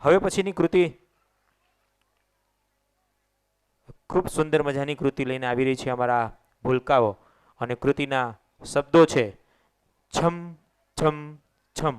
હવે પછીની કૃતિ ખૂબ સુંદર મજાની કૃતિ લઈને આવી રહી છે અમારા ભૂલકાઓ અને કૃતિના શબ્દો છે છમ છમ છમ.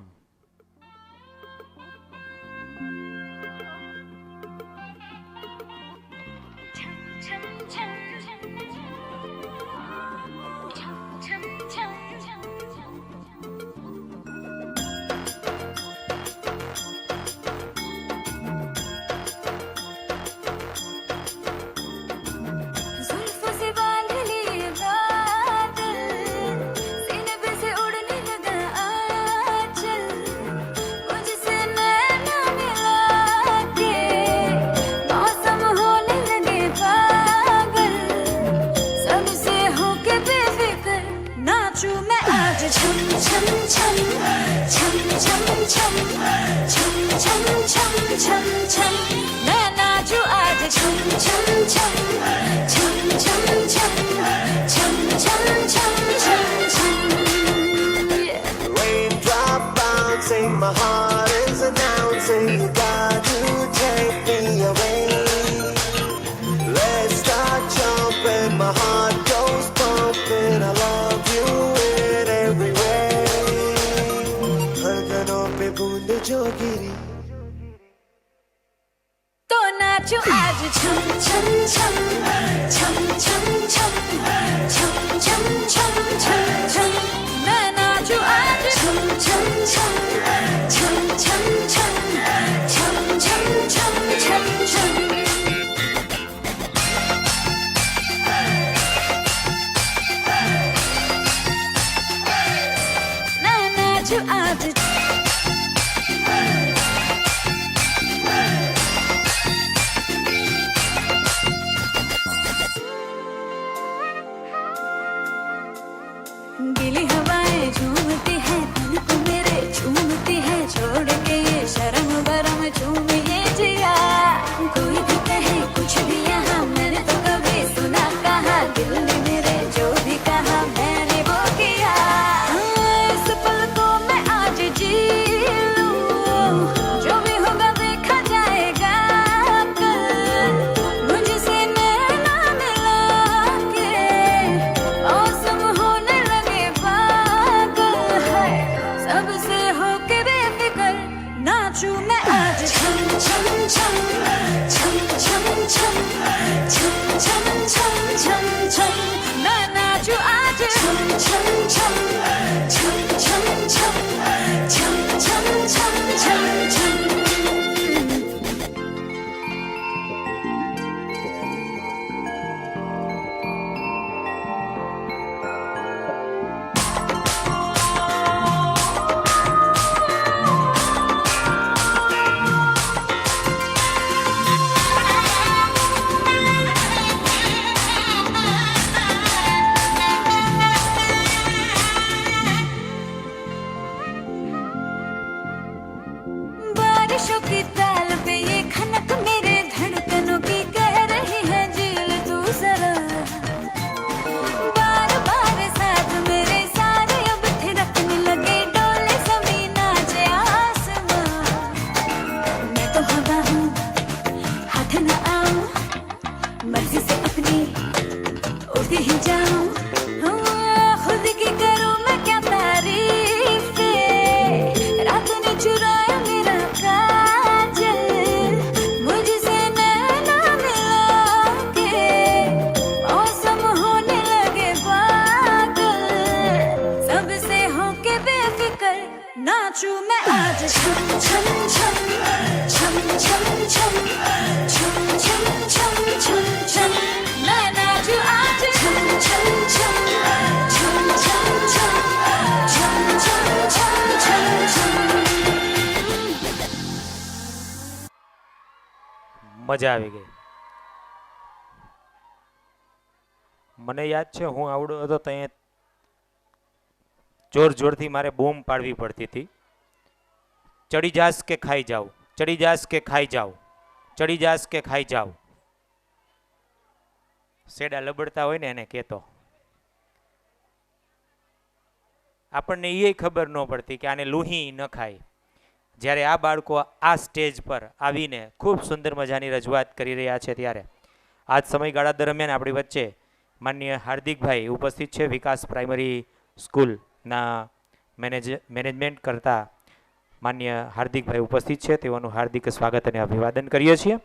Raindrop bouncing, my heart is announcing you got to take me away. Let's start jumping, my heart goes pumping. I love you in every way. धड़कनों पे बूंद जो गिरी तो नाचो आज छम छम छम छम छम छम छम छम छम छम छम मैं नाचो आज छम छम छम छम छम छम छम छम छम छम छम मैं नाचो आज गीली हवाएं झूमती है तन को मेरे झूमती है छोड़ के ये शर्म बरम झूम ये जिया कोई भी कहे कुछ भी यहाँ मैंने तो कभी सुना कहा दिल ने मेरे जो भी कहा मैंने वो किया इस पल को मैं आज जी लूं जो भी होगा देखा जाएगा कल मुझसे नैना मिला के मौसम होने लगे पागल है सबसे होके बेफिक्र नाचूं मैं आज छम छम छम छम छम छम छम छम छम छम छम मैं नाचूं आज छम छम छम छम छम छम छम छम छम छम छम बारिशों की ताल पे ये खनक मेरे धड़कनों की कह रही है झील तू जरा बार बार साथ मेरे सारे अब थिरकने लगे डोले जमीन नाचे आसमां मैं तो हवा हूँ हाथ न आऊं मर्जी से अपनी उड़ती ही जाऊं खुद की करूं मैं क्या तारीफ रात ने चुराया मेरा काजल मुझसे नैना मिला के मौसम होने लगे पागल सबसे होके बेफिक्र नाचूं मैं आज छम छम छम छम छम छम छम छम छम छम छम मैं नाचूं आज छम छम छम छम छम छम छम छम छम छम छम મજા આવી ગઈ. મને યાદ છે હું આવડો હતો ત્યાં જોર જોરથી મારે બૂમ પાડવી પડતી હતી. ચડી જાસ કે ખાઈ જાવ, ચડી જાસ કે ખાઈ જાવ, ચડી જાસ કે ખાઈ જાવ. સેડા લબડતા હોય ને એને કહેતો. આપણને એ ખબર ન પડતી કે આને લુહી ન ખાય. જ્યારે આ બાળકો આ સ્ટેજ પર આવીને ખૂબ સુંદર મજાની રજૂઆત કરી રહ્યા છે ત્યારે આજ સમયગાળા દરમિયાન આપણી વચ્ચે માનનીય હાર્દિકભાઈ ઉપસ્થિત છે. વિકાસ પ્રાઇમરી સ્કૂલના મેનેજમેન્ટ કરતા માનનીય હાર્દિકભાઈ ઉપસ્થિત છે. તેઓનું હાર્દિક સ્વાગત અને અભિવાદન કરીએ છીએ.